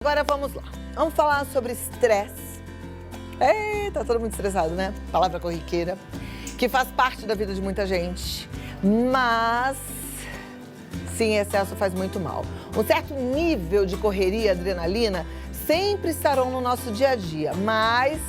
Agora vamos lá. Vamos falar sobre estresse. Tá todo mundo estressado, né? Palavra corriqueira. Que faz parte da vida de muita gente. Mas, sim, excesso faz muito mal. Um certo nível de correria e adrenalina sempre estarão no nosso dia a dia. Mas,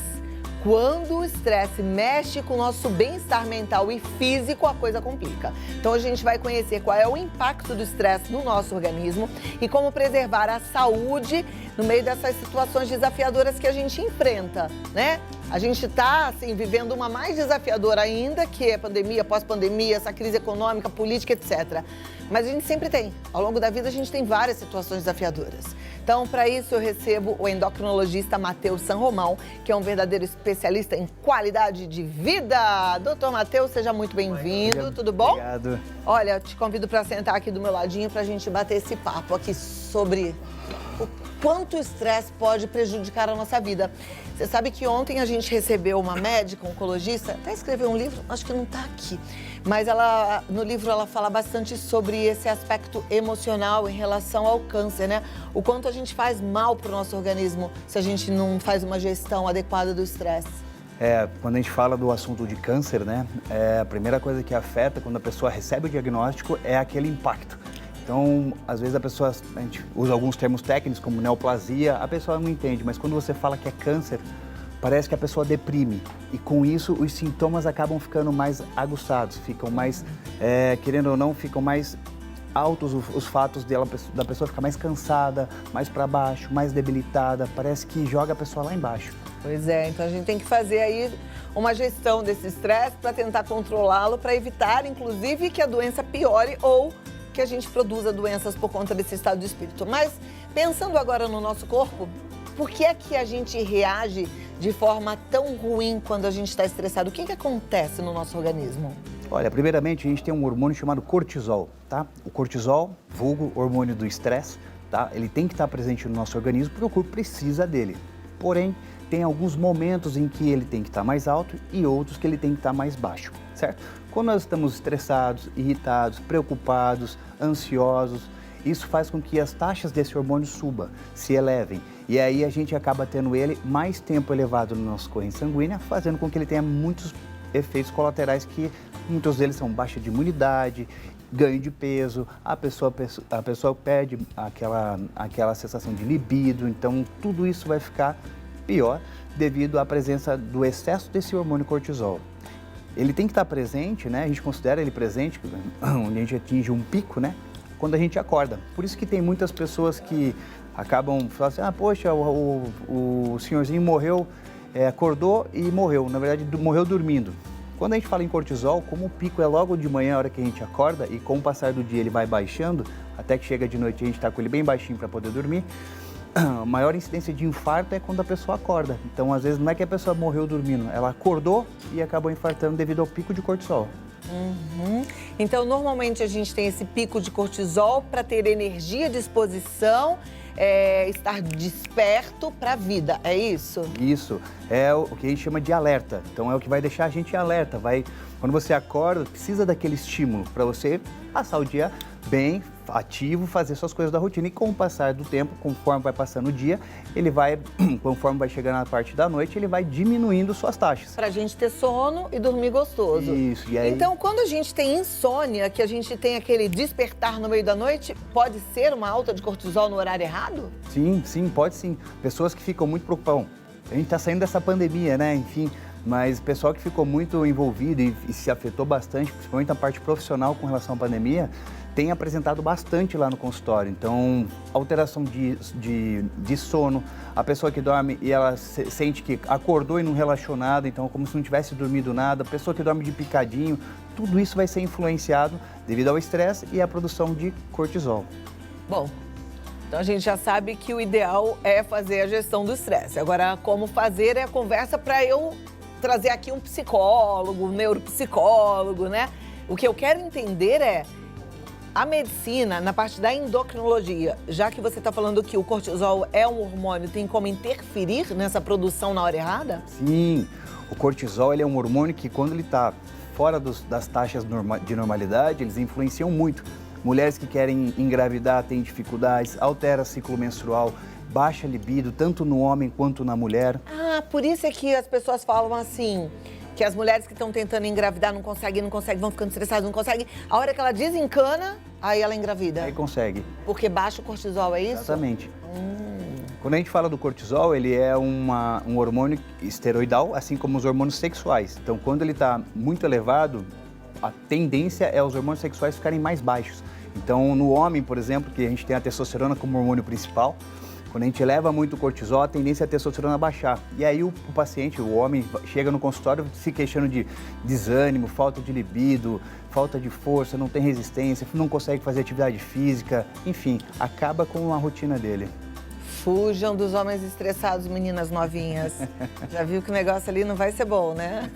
quando o estresse mexe com o nosso bem-estar mental e físico, a coisa complica. Então, a gente vai conhecer qual é o impacto do estresse no nosso organismo e como preservar a saúde no meio dessas situações desafiadoras que a gente enfrenta, né? A gente está, assim, vivendo uma mais desafiadora ainda, que é pandemia, pós-pandemia, essa crise econômica, política, etc. Mas a gente sempre tem. Ao longo da vida, a gente tem várias situações desafiadoras. Então, para isso, eu recebo o endocrinologista Matheus San Romão, que é um verdadeiro especialista em qualidade de vida. Doutor Matheus, seja muito bem-vindo. Tudo bom? Obrigado. Olha, eu te convido para sentar aqui do meu ladinho para a gente bater esse papo aqui sobre o quanto o estresse pode prejudicar a nossa vida. Você sabe que ontem a gente recebeu uma médica, oncologista, até escreveu um livro, acho que não está aqui, mas no livro ela fala bastante sobre esse aspecto emocional em relação ao câncer, né? O quanto a gente faz mal para o nosso organismo se a gente não faz uma gestão adequada do estresse. Quando a gente fala do assunto de câncer, né, a primeira coisa que afeta quando a pessoa recebe o diagnóstico é aquele impacto. Então, às vezes a gente usa alguns termos técnicos como neoplasia, a pessoa não entende, mas quando você fala que é câncer, parece que a pessoa deprime. E com isso, os sintomas acabam ficando mais aguçados, ficam mais, querendo ou não, ficam mais altos os fatos da pessoa ficar mais cansada, mais para baixo, mais debilitada, parece que joga a pessoa lá embaixo. Pois é, então a gente tem que fazer aí uma gestão desse estresse para tentar controlá-lo, para evitar, inclusive, que a doença piore ou que a gente produza doenças por conta desse estado de espírito. Mas, pensando agora no nosso corpo, por que é que a gente reage de forma tão ruim quando a gente está estressado? O que acontece no nosso organismo? Olha, primeiramente a gente tem um hormônio chamado cortisol, tá? O cortisol, vulgo hormônio do estresse, tá? Ele tem que estar presente no nosso organismo porque o corpo precisa dele. Porém, tem alguns momentos em que ele tem que estar mais alto e outros que ele tem que estar mais baixo, certo? Quando nós estamos estressados, irritados, preocupados, ansiosos, isso faz com que as taxas desse hormônio subam, se elevem. E aí a gente acaba tendo ele mais tempo elevado na nossa corrente sanguínea, fazendo com que ele tenha muitos efeitos colaterais que muitos deles são baixa de imunidade, ganho de peso, a pessoa perde aquela sensação de libido, então tudo isso vai ficar pior devido à presença do excesso desse hormônio cortisol. Ele tem que estar presente, né? A gente considera ele presente, onde a gente atinge um pico, né? Quando a gente acorda. Por isso que tem muitas pessoas que acabam falando assim, poxa, o senhorzinho morreu, acordou e morreu. Na verdade, morreu dormindo. Quando a gente fala em cortisol, como o pico é logo de manhã, a hora que a gente acorda, e com o passar do dia ele vai baixando, até que chega de noite a gente está com ele bem baixinho para poder dormir, a maior incidência de infarto é quando a pessoa acorda. Então, às vezes, não é que a pessoa morreu dormindo, ela acordou e acabou infartando devido ao pico de cortisol. Então, normalmente a gente tem esse pico de cortisol para ter energia, disposição, estar desperto para a vida, é isso? Isso, é o que a gente chama de alerta. Então, é o que vai deixar a gente alerta. Quando você acorda, precisa daquele estímulo para você passar o dia bem ativo, fazer suas coisas da rotina. E com o passar do tempo, conforme vai passando o dia, conforme vai chegando na parte da noite, ele vai diminuindo suas taxas. Pra gente ter sono e dormir gostoso. Isso, e aí... Então, quando a gente tem insônia, que a gente tem aquele despertar no meio da noite, pode ser uma alta de cortisol no horário errado? Sim, pode sim. Pessoas que ficam muito preocupadas. A gente está saindo dessa pandemia, né? Enfim, mas o pessoal que ficou muito envolvido e se afetou bastante, principalmente na parte profissional com relação à pandemia, tem apresentado bastante lá no consultório. Então, alteração de sono, a pessoa que dorme e ela sente que acordou e não relaxou nada, então como se não tivesse dormido nada, a pessoa que dorme de picadinho, tudo isso vai ser influenciado devido ao estresse e à produção de cortisol. Bom, então a gente já sabe que o ideal é fazer a gestão do estresse. Agora, como fazer é a conversa para eu trazer aqui um psicólogo, um neuropsicólogo, né? O que eu quero entender é a medicina, na parte da endocrinologia, já que você está falando que o cortisol é um hormônio, tem como interferir nessa produção na hora errada? Sim, o cortisol ele é um hormônio que quando ele está fora das taxas de normalidade, eles influenciam muito. Mulheres que querem engravidar têm dificuldades, altera o ciclo menstrual, baixa libido, tanto no homem quanto na mulher. Ah, por isso é que as pessoas falam assim, que as mulheres que estão tentando engravidar não conseguem, vão ficando estressadas, não conseguem. A hora que ela desencana, aí ela engravida. Aí consegue. Porque baixa o cortisol, é isso? Exatamente. Quando a gente fala do cortisol, ele é um hormônio esteroidal, assim como os hormônios sexuais. Então, quando ele está muito elevado, a tendência é os hormônios sexuais ficarem mais baixos. Então, no homem, por exemplo, que a gente tem a testosterona como hormônio principal, quando a gente eleva muito o cortisol, a tendência é a testosterona baixar. E aí o paciente, o homem, chega no consultório se queixando de desânimo, falta de libido, falta de força, não tem resistência, não consegue fazer atividade física, enfim, acaba com a rotina dele. Fujam dos homens estressados, meninas novinhas. Já viu que o negócio ali não vai ser bom, né?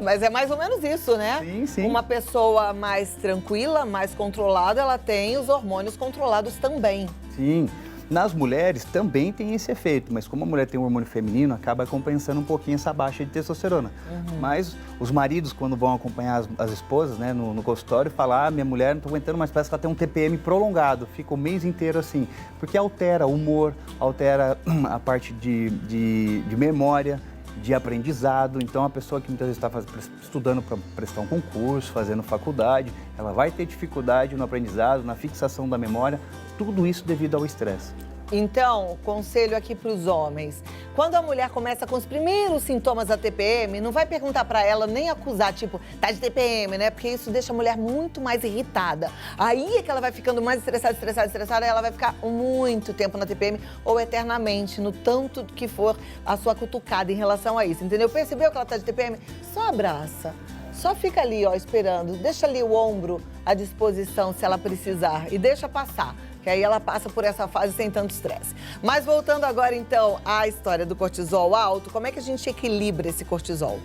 Mas é mais ou menos isso, né? Sim, sim. Uma pessoa mais tranquila, mais controlada, ela tem os hormônios controlados também. Sim. Nas mulheres também tem esse efeito, mas como a mulher tem um hormônio feminino, acaba compensando um pouquinho essa baixa de testosterona. Mas os maridos, quando vão acompanhar as esposas, né, no consultório, falam, minha mulher não está aguentando, mas parece que ela tem um TPM prolongado, fica o mês inteiro assim, porque altera o humor, altera a parte de memória, de aprendizado. Então, a pessoa que muitas vezes está estudando para prestar um concurso, fazendo faculdade, ela vai ter dificuldade no aprendizado, na fixação da memória, tudo isso devido ao estresse. Então, conselho aqui para os homens. Quando a mulher começa com os primeiros sintomas da TPM, não vai perguntar para ela nem acusar, tipo, tá de TPM, né? Porque isso deixa a mulher muito mais irritada. Aí é que ela vai ficando mais estressada, e ela vai ficar muito tempo na TPM ou eternamente, no tanto que for a sua cutucada em relação a isso, entendeu? Percebeu que ela tá de TPM? Só abraça. Só fica ali, ó, esperando. Deixa ali o ombro à disposição se ela precisar e deixa passar. Que aí ela passa por essa fase sem tanto estresse. Mas voltando agora, então, à história do cortisol alto, como é que a gente equilibra esse cortisol?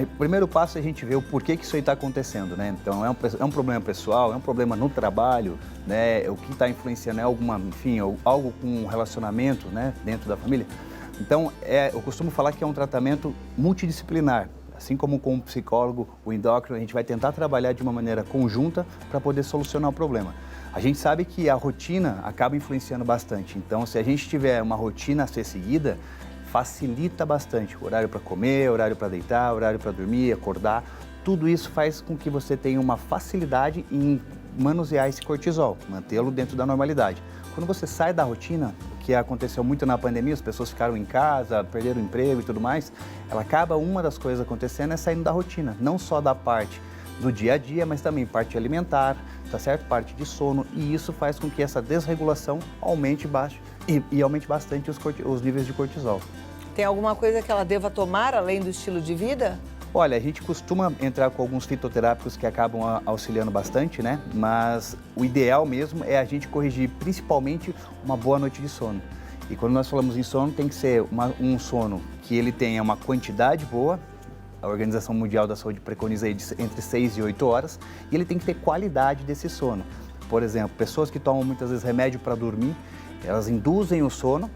O primeiro passo é a gente ver o porquê que isso aí está acontecendo, né? Então, é um problema pessoal, é um problema no trabalho, né? O que está influenciando é algo com um relacionamento, né? Dentro da família. Então, eu costumo falar que é um tratamento multidisciplinar. Assim como com o psicólogo, o endócrino, a gente vai tentar trabalhar de uma maneira conjunta para poder solucionar o problema. A gente sabe que a rotina acaba influenciando bastante. Então, se a gente tiver uma rotina a ser seguida, facilita bastante. Horário para comer, horário para deitar, horário para dormir, acordar. Tudo isso faz com que você tenha uma facilidade em manusear esse cortisol, mantê-lo dentro da normalidade. Quando você sai da rotina, o que aconteceu muito na pandemia, as pessoas ficaram em casa, perderam o emprego e tudo mais, uma das coisas acontecendo é saindo da rotina, não só da parte do dia a dia, mas também parte alimentar, tá certo? Parte de sono, e isso faz com que essa desregulação aumente e aumente bastante os níveis de cortisol. Tem alguma coisa que ela deva tomar além do estilo de vida? Olha, a gente costuma entrar com alguns fitoterápicos que acabam auxiliando bastante, né? Mas o ideal mesmo é a gente corrigir principalmente uma boa noite de sono. E quando nós falamos em sono, tem que ser um sono que ele tenha uma quantidade boa. A Organização Mundial da Saúde preconiza aí entre 6 e 8 horas. E ele tem que ter qualidade desse sono. Por exemplo, pessoas que tomam muitas vezes remédio para dormir, elas induzem o sono,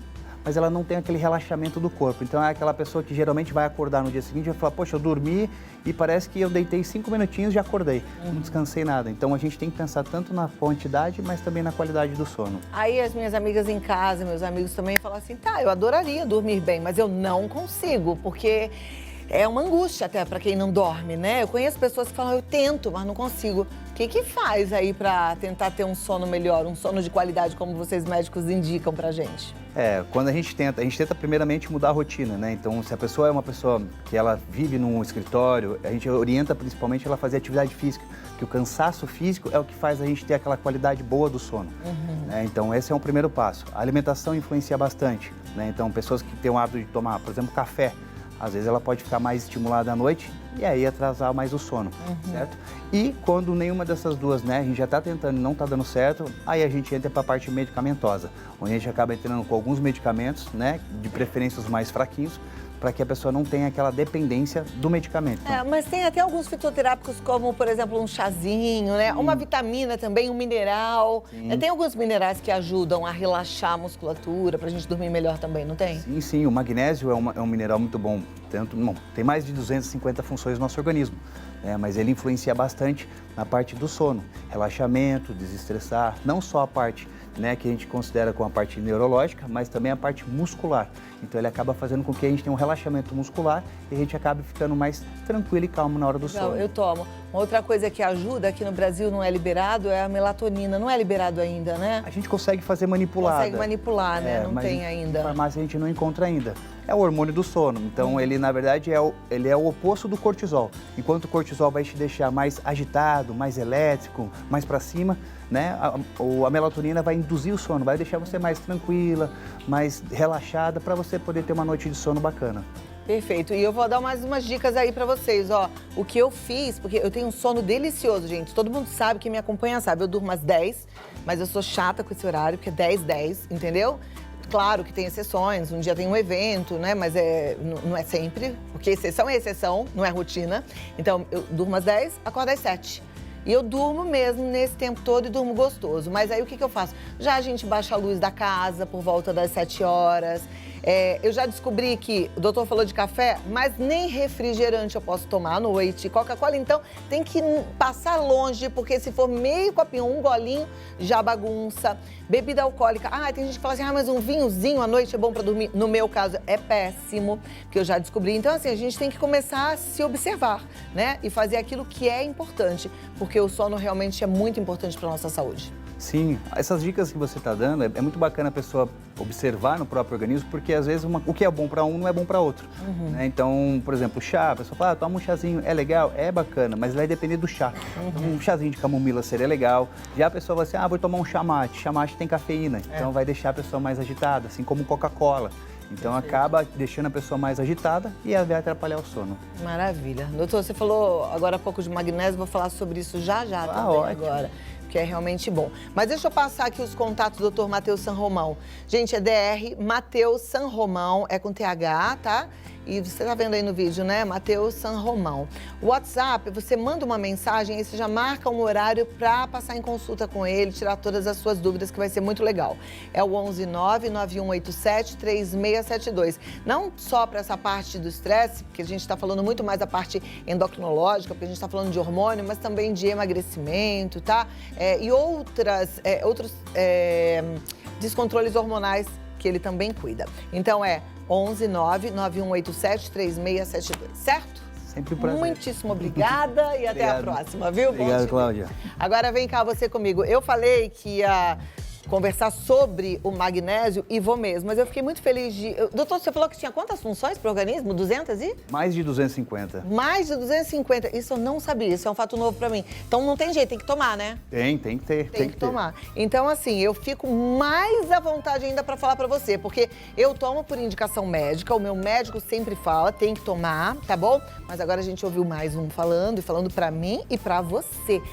mas ela não tem aquele relaxamento do corpo. Então é aquela pessoa que geralmente vai acordar no dia seguinte e vai falar, poxa, eu dormi e parece que eu deitei 5 minutinhos e já acordei, não descansei nada. Então a gente tem que pensar tanto na quantidade, mas também na qualidade do sono. Aí as minhas amigas em casa, meus amigos também falam assim, tá, eu adoraria dormir bem, mas eu não consigo, porque é uma angústia até para quem não dorme, né? Eu conheço pessoas que falam, eu tento, mas não consigo. O que faz aí para tentar ter um sono melhor, um sono de qualidade, como vocês médicos indicam pra gente? Quando a gente tenta primeiramente mudar a rotina, né? Então, se a pessoa é uma pessoa que ela vive num escritório, a gente orienta principalmente ela a fazer atividade física, que o cansaço físico é o que faz a gente ter aquela qualidade boa do sono. Né? Então, esse é um primeiro passo. A alimentação influencia bastante, né? Então, pessoas que têm o hábito de tomar, por exemplo, café, às vezes ela pode ficar mais estimulada à noite e aí atrasar mais o sono, certo? E quando nenhuma dessas duas, né, a gente já está tentando e não está dando certo, aí a gente entra para a parte medicamentosa, onde a gente acaba entrando com alguns medicamentos, né, de preferência os mais fraquinhos, para que a pessoa não tenha aquela dependência do medicamento. Mas tem até alguns fitoterápicos, como, por exemplo, um chazinho, né? Uma vitamina também, um mineral. Tem alguns minerais que ajudam a relaxar a musculatura, pra gente dormir melhor também, não tem? Sim. O magnésio é um mineral muito bom. Tem mais de 250 funções no nosso organismo. né? Mas ele influencia bastante na parte do sono, relaxamento, desestressar, não só a parte, né, que a gente considera como a parte neurológica, mas também a parte muscular. Então ele acaba fazendo com que a gente tenha um relaxamento muscular e a gente acabe ficando mais tranquilo e calmo na hora do sono. Eu tomo. Uma outra coisa que ajuda, aqui no Brasil não é liberado, é a melatonina. Não é liberado ainda, né? A gente consegue fazer manipulada. Consegue manipular, né? Não mas tem ainda. Na farmácia a gente não encontra ainda. É o hormônio do sono. Então ele, na verdade, ele é o oposto do cortisol. Enquanto o cortisol vai te deixar mais agitado, mais elétrico, mais para cima, né? A melatonina vai induzir o sono, vai deixar você mais tranquila, mais relaxada, para você poder ter uma noite de sono bacana. Perfeito. E eu vou dar mais umas dicas aí pra vocês, ó. O que eu fiz, porque eu tenho um sono delicioso, gente. Todo mundo sabe, que me acompanha sabe. Eu durmo às 10, mas eu sou chata com esse horário, porque é 10, 10, entendeu? Claro que tem exceções, um dia tem um evento, né? Mas não é sempre, porque exceção é exceção, não é rotina. Então, eu durmo às 10, acordo às 7. E eu durmo mesmo nesse tempo todo e durmo gostoso. Mas aí o que eu faço? Já a gente baixa a luz da casa por volta das 7 horas. Eu já descobri que o doutor falou de café, mas nem refrigerante eu posso tomar à noite. Coca-Cola, então, tem que passar longe, porque se for meio copinho, um golinho, já bagunça. Bebida alcoólica. Tem gente que fala assim, mas um vinhozinho à noite é bom pra dormir. No meu caso, é péssimo, que eu já descobri. Então, assim, a gente tem que começar a se observar, né? E fazer aquilo que é importante, porque o sono realmente é muito importante pra nossa saúde. Sim, essas dicas que você está dando, é muito bacana a pessoa observar no próprio organismo, porque às vezes o que é bom para um não é bom para outro. Né? Então, por exemplo, chá, a pessoa fala, toma um chazinho, é legal, é bacana, mas vai depender do chá. Então, um chazinho de camomila seria legal. Já a pessoa vai assim, vou tomar um chá mate tem cafeína, então vai deixar a pessoa mais agitada, assim como Coca-Cola. Então acaba deixando a pessoa mais agitada e vai atrapalhar o sono. Maravilha. Doutor, você falou agora há pouco de magnésio, vou falar sobre isso já também ótimo. Agora. Que é realmente bom. Mas deixa eu passar aqui os contatos do Dr. Matheus San Romão. Gente, é DR Matheus San Romão, é com TH, tá? E você tá vendo aí no vídeo, né? Matheus San Romão. O WhatsApp, você manda uma mensagem e você já marca um horário para passar em consulta com ele, tirar todas as suas dúvidas, que vai ser muito legal. É o 11991873672. Não só para essa parte do estresse, porque a gente está falando muito mais da parte endocrinológica, porque a gente está falando de hormônio, mas também de emagrecimento, tá? E outros descontroles hormonais que ele também cuida. Então 11991873672, certo? Sempre um prazer. Muitíssimo obrigada e até a próxima, viu? Obrigado, Cláudia. Agora vem cá você comigo. Eu falei que ia conversar sobre o magnésio e vou mesmo, mas eu fiquei muito feliz de... Doutor, você falou que tinha quantas funções para o organismo? 200 e? Mais de 250. Mais de 250. Isso eu não sabia, isso é um fato novo para mim. Então não tem jeito, tem que tomar, né? Tem que ter. Tem que tomar. Então, assim, eu fico mais à vontade ainda para falar para você, porque eu tomo por indicação médica, o meu médico sempre fala, tem que tomar, tá bom? Mas agora a gente ouviu mais um falando para mim e para você.